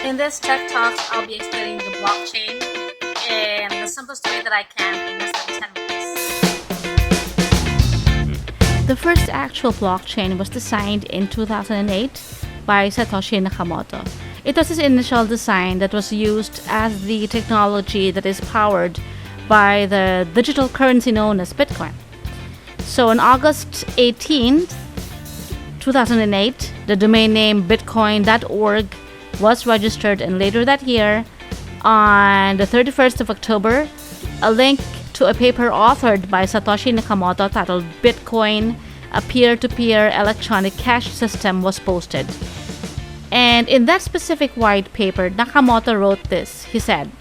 In this Tech Talks, I'll be explaining the blockchain in the simplest way that I can in less than 10 minutes. The first actual blockchain was designed in 2008 by Satoshi Nakamoto. It was his initial design that was used as the technology that is powered by the digital currency known as Bitcoin. So on August 18th, 2008, the domain name bitcoin.org was registered, and later that year, on the 31st of October, a link to a paper authored by Satoshi Nakamoto titled Bitcoin, a peer-to-peer electronic cash system was posted. And in that specific white paper, Nakamoto wrote this. He said,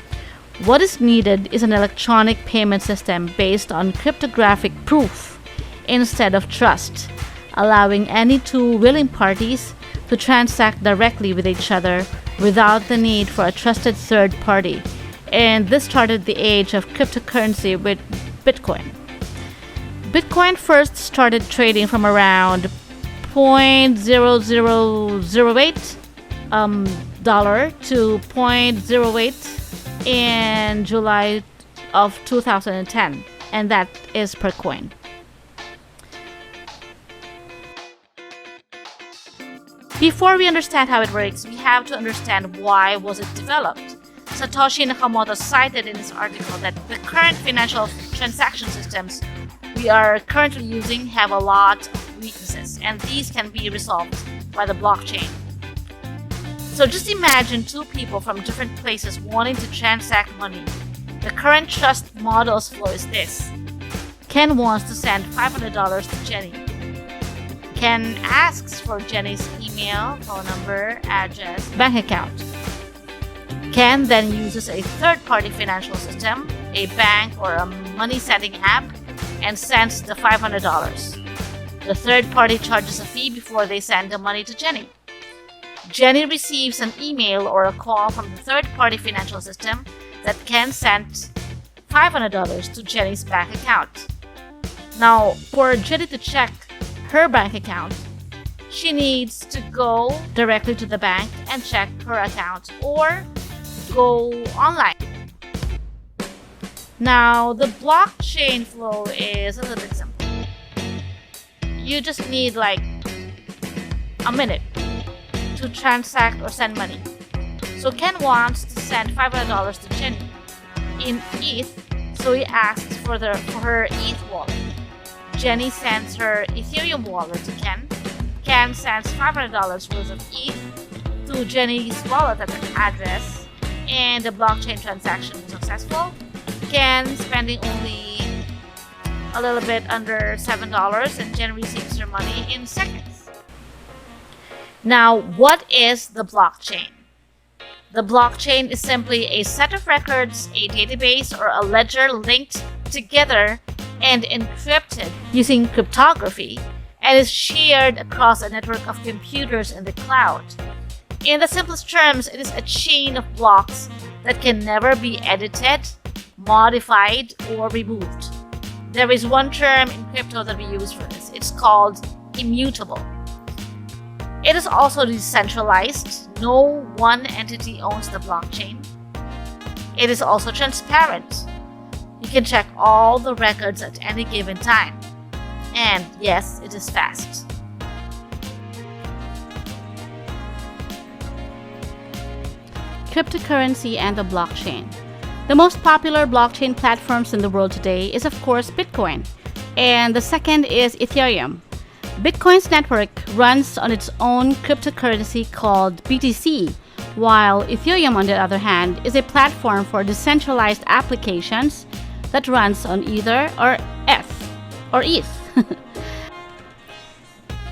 "What is needed is an electronic payment system based on cryptographic proof instead of trust, allowing any two willing parties to transact directly with each other without the need for a trusted third party." And this started the age of cryptocurrency with Bitcoin. Bitcoin first started trading from around 0.0008 dollar to 0.08 in July of 2010, and that is per coin. Before we understand how it works, we have to understand why was it developed. Satoshi Nakamoto cited in his article that the current financial transaction systems we are currently using have a lot of weaknesses, and these can be resolved by the blockchain. So just imagine two people from different places wanting to transact money. The current trust model's flow is this. Ken wants to send $500 to Jenny. Ken asks for Jenny's email, phone number, address, bank account. Ken then uses a third-party financial system, a bank or a money-sending app, and sends the $500. The third party charges a fee before they send the money to Jenny. Jenny receives an email or a call from the third-party financial system that Ken sent $500 to Jenny's bank account. Now, for Jenny to check her bank account, she needs to go directly to the bank and check her account or go online. Now, the blockchain flow is a little bit simple. You just need like a minute to transact or send money. So Ken wants to send $500 to Jenny in ETH, so he asks for her ETH wallet. Jenny sends her Ethereum wallet to Ken. Ken sends $500 worth of ETH to Jenny's wallet at her address, and the blockchain transaction was successful. Ken spending only a little bit under $7, and Jen receives her money in seconds. Now, what is the blockchain? The blockchain is simply a set of records, a database, or a ledger linked together and encrypted using cryptography, and is shared across a network of computers in the cloud. In the simplest terms, it is a chain of blocks that can never be edited, modified, or removed. There is one term in crypto that we use for this. It's called immutable. It is also decentralized. No one entity owns the blockchain. It is also transparent. You can check all the records at any given time. And yes, it is fast. Cryptocurrency and the blockchain. The most popular blockchain platforms in the world today is, of course, Bitcoin, and the second is Ethereum. Bitcoin's network runs on its own cryptocurrency called BTC, while Ethereum, on the other hand, is a platform for decentralized applications that runs on Ether or ETH.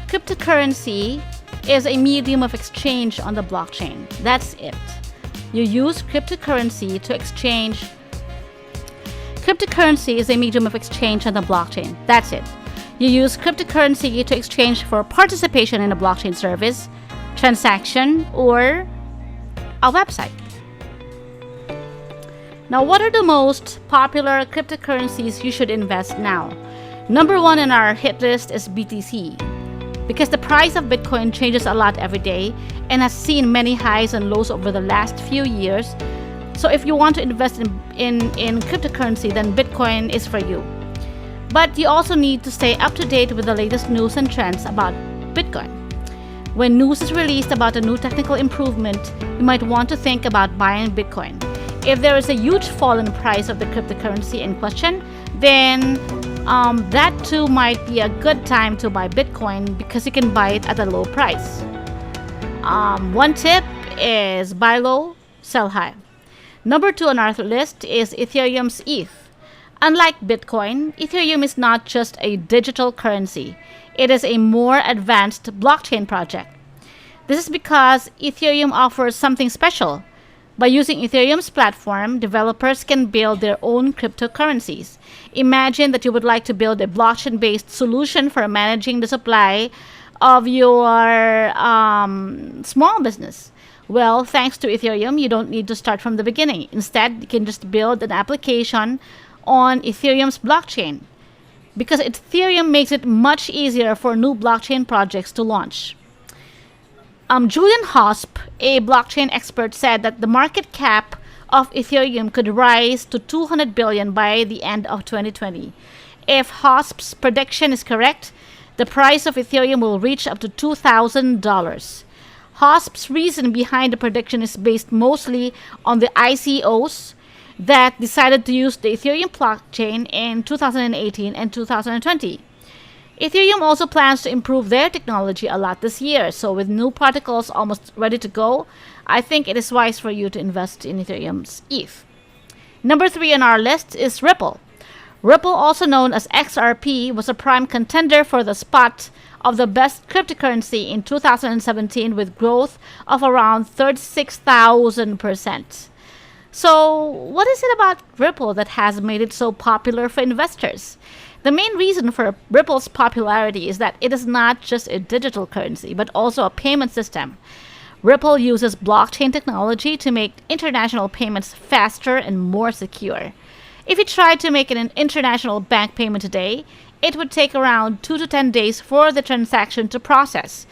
Cryptocurrency is a medium of exchange on the blockchain. That's it. You use cryptocurrency to exchange. Cryptocurrency is a medium of exchange on the blockchain. That's it. You use cryptocurrency to exchange for participation in a blockchain service, transaction, or a website. Now, what are the most popular cryptocurrencies you should invest now? Number one in our hit list is BTC. because the price of Bitcoin changes a lot every day and has seen many highs and lows over the last few years. So if you want to invest in cryptocurrency, then Bitcoin is for you. But you also need to stay up to date with the latest news and trends about Bitcoin. When news is released about a new technical improvement, you might want to think about buying Bitcoin. If there is a huge fall in the price of the cryptocurrency in question, then that too might be a good time to buy Bitcoin because you can buy it at a low price. One tip is buy low, sell high. Number 2 on our list is Ethereum's ETH. Unlike Bitcoin, Ethereum is not just a digital currency. It is a more advanced blockchain project. This is because Ethereum offers something special. By using Ethereum's platform, developers can build their own cryptocurrencies. Imagine that you would like to build a blockchain-based solution for managing the supply of your small business. Well, thanks to Ethereum, you don't need to start from the beginning. Instead, you can just build an application on Ethereum's blockchain because Ethereum makes it much easier for new blockchain projects to launch. Julian Hosp, a blockchain expert, said that the market cap of Ethereum could rise to 200 billion by the end of 2020. If Hosp's prediction is correct, the price of Ethereum will reach up to $2,000. Hosp's reason behind the prediction is based mostly on the ICOs that decided to use the Ethereum blockchain in 2018 and 2020. Ethereum also plans to improve their technology a lot this year, so with new protocols almost ready to go, I think it is wise for you to invest in Ethereum's ETH. Number 3 on our list is Ripple. Ripple, also known as XRP, was a prime contender for the spot of the best cryptocurrency in 2017 with growth of around 36,000%. So, what is it about Ripple that has made it so popular for investors? The main reason for Ripple's popularity is that it is not just a digital currency, but also a payment system. Ripple uses blockchain technology to make international payments faster and more secure. If you tried to make an international bank payment today, it would take around 2 to 10 days for the transaction to process.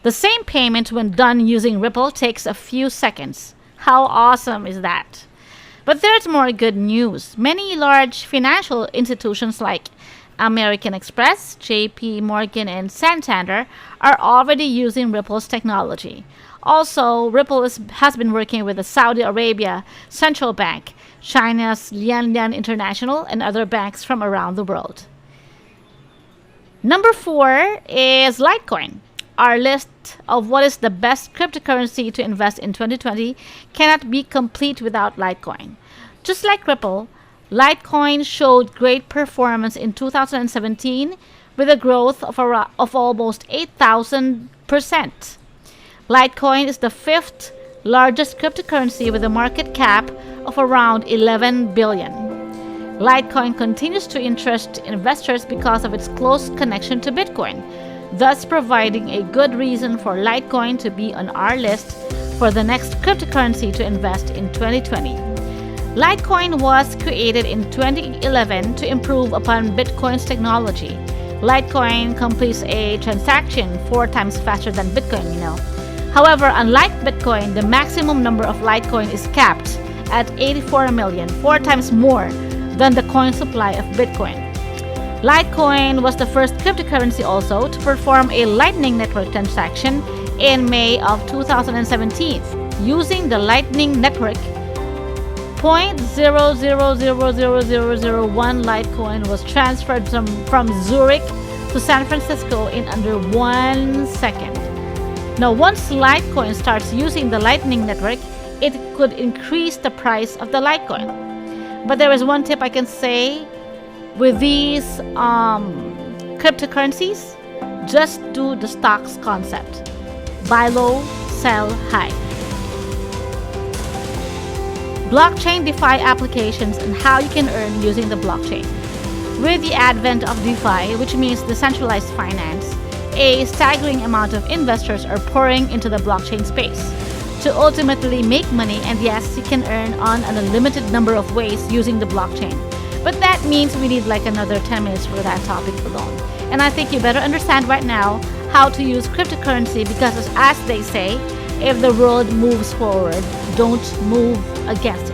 The same payment when done using Ripple takes a few seconds. How awesome is that? But there's more good news. Many large financial institutions like American Express, JP Morgan, and Santander are already using Ripple's technology. Also, Ripple has been working with the Saudi Arabia Central Bank, China's Lianlian International, and other banks from around the world. Number 4 is Litecoin. Our list of what is the best cryptocurrency to invest in 2020 cannot be complete without Litecoin. Just like Ripple, Litecoin showed great performance in 2017 with a growth of almost 8,000%. Litecoin is the 5th largest cryptocurrency with a market cap of around 11 billion. Litecoin continues to interest investors because of its close connection to Bitcoin, thus providing a good reason for Litecoin to be on our list for the next cryptocurrency to invest in 2020. Litecoin was created in 2011 to improve upon Bitcoin's technology. Litecoin completes a transaction 4 times faster than Bitcoin, However, unlike Bitcoin, the maximum number of Litecoin is capped at 84 million, 4 times more than the coin supply of Bitcoin. Litecoin was the first cryptocurrency also to perform a Lightning Network transaction in May of 2017. Using the Lightning Network, 0.000001 Litecoin was transferred from Zurich to San Francisco in under 1 second. Now, once Litecoin starts using the Lightning Network, it could increase the price of the Litecoin. But there is one tip I can say with these cryptocurrencies: just do the stocks concept. Buy low, sell high. Blockchain DeFi applications and how you can earn using the blockchain. With the advent of DeFi, which means decentralized finance, a staggering amount of investors are pouring into the blockchain space to ultimately make money, and yes, you can earn on an unlimited number of ways using the blockchain. But that means we need like another 10 minutes for that topic alone. And I think you better understand right now how to use cryptocurrency because, as they say, if the world moves forward, don't move against